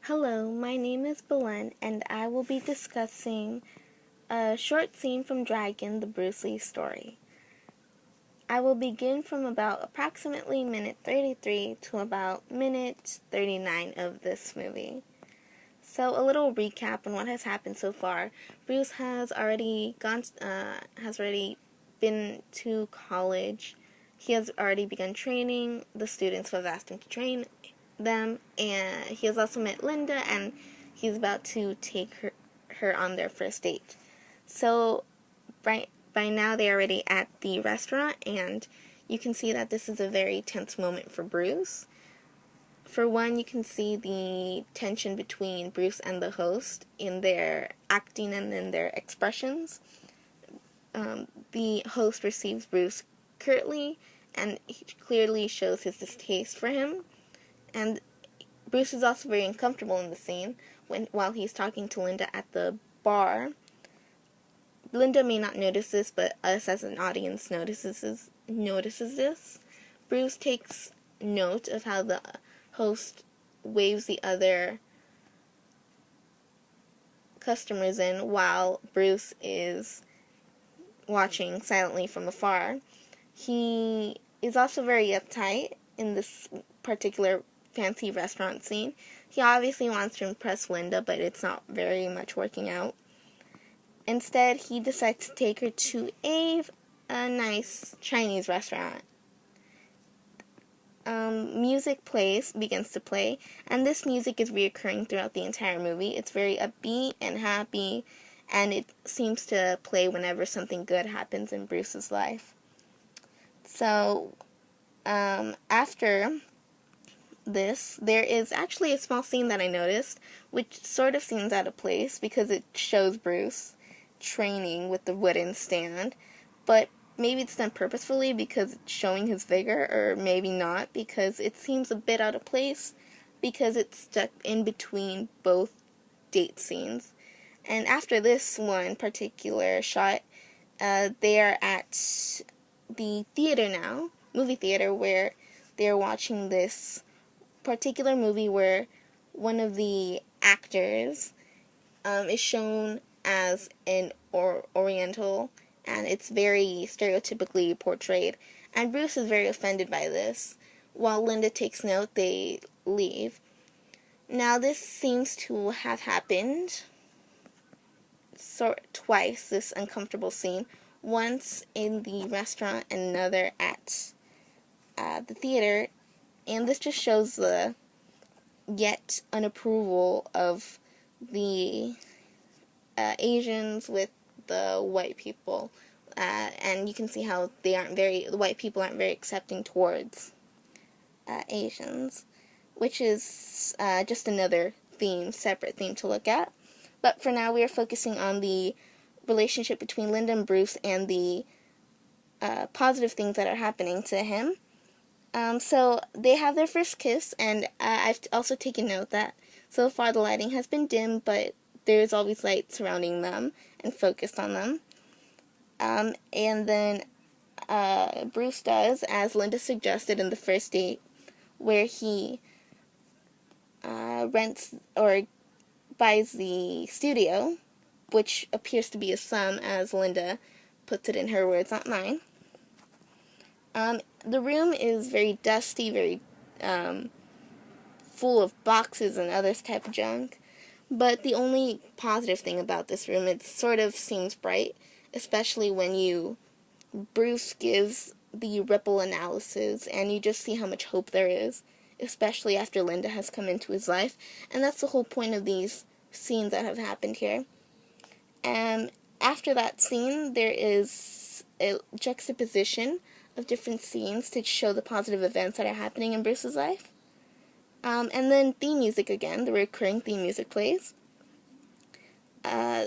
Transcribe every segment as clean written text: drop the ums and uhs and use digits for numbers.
Hello, my name is Belen, and I will be discussing a short scene from Dragon, the Bruce Lee story. I will begin from about approximately minute 33 to about minute 39 of this movie. So a little recap on what has happened so far. Bruce has already been to college. He has already begun training the students who have asked him to train them, and he has also met Linda, and he's about to take her on their first date. So by now they're already at the restaurant, and you can see that this is a very tense moment for Bruce. For one, you can see the tension between Bruce and the host in their acting and in their expressions. The host receives Bruce curtly, and he clearly shows his distaste for him. And Bruce is also very uncomfortable in the scene while he's talking to Linda at the bar. Linda may not notice this, but us as an audience notices this. Bruce takes note of how the host waves the other customers in while Bruce is watching silently from afar. He is also very uptight in this particular fancy restaurant scene. He obviously wants to impress Linda, but it's not very much working out. Instead, he decides to take her to a nice Chinese restaurant. Music begins to play, and this music is reoccurring throughout the entire movie. It's very upbeat and happy, and it seems to play whenever something good happens in Bruce's life. So, after this, there is actually a small scene that I noticed, which sort of seems out of place because it shows Bruce training with the wooden stand, but maybe it's done purposefully because it's showing his vigor, or maybe not because it seems a bit out of place because it's stuck in between both date scenes. And after this one particular shot, they are at the theater now, movie theater, where they're watching this particular movie where one of the actors is shown as an Oriental, and it's very stereotypically portrayed. And Bruce is very offended by this. While Linda takes note, they leave. Now, this seems to have happened twice, this uncomfortable scene. Once in the restaurant and another at the theater. And this just shows the yet unapproval of the Asians with the white people. And you can see how the white people aren't very accepting towards Asians, which is just another separate theme to look at. But for now, we are focusing on the relationship between Linda and Bruce and the positive things that are happening to him. So they have their first kiss, and I've also taken note that so far the lighting has been dim, but there's always light surrounding them and focused on them. And then Bruce does, as Linda suggested in the first date, where he rents or buys the studio, which appears to be a sum, as Linda puts it in her words, not mine. The room is very dusty, very full of boxes and other type of junk. But the only positive thing about this room, it sort of seems bright, especially when Bruce gives the ripple analysis, and you just see how much hope there is, especially after Linda has come into his life. And that's the whole point of these scenes that have happened here. And after that scene, there is a juxtaposition of different scenes to show the positive events that are happening in Bruce's life. And then theme music again, the recurring theme music plays.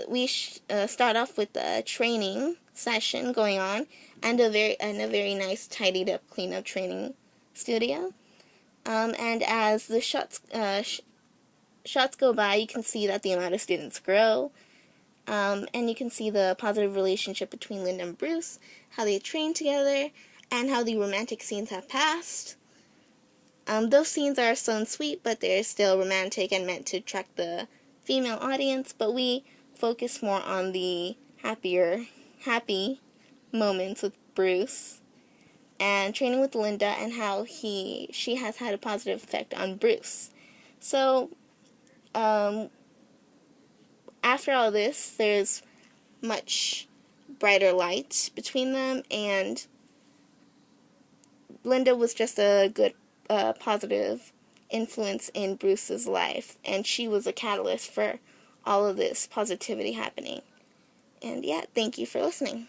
We start off with a training session going on, and a very nice, tidied up, clean up training studio. And as the shots go by, you can see that the amount of students grow. And you can see the positive relationship between Linda and Bruce, how they train together, and how the romantic scenes have passed. Those scenes are so sweet, but they're still romantic and meant to attract the female audience, but we focus more on the happy moments with Bruce and training with Linda and how she has had a positive effect on Bruce. So, after all this, there's much brighter light between them, and Linda was just a good, positive influence in Bruce's life, and she was a catalyst for all of this positivity happening. And yeah, thank you for listening.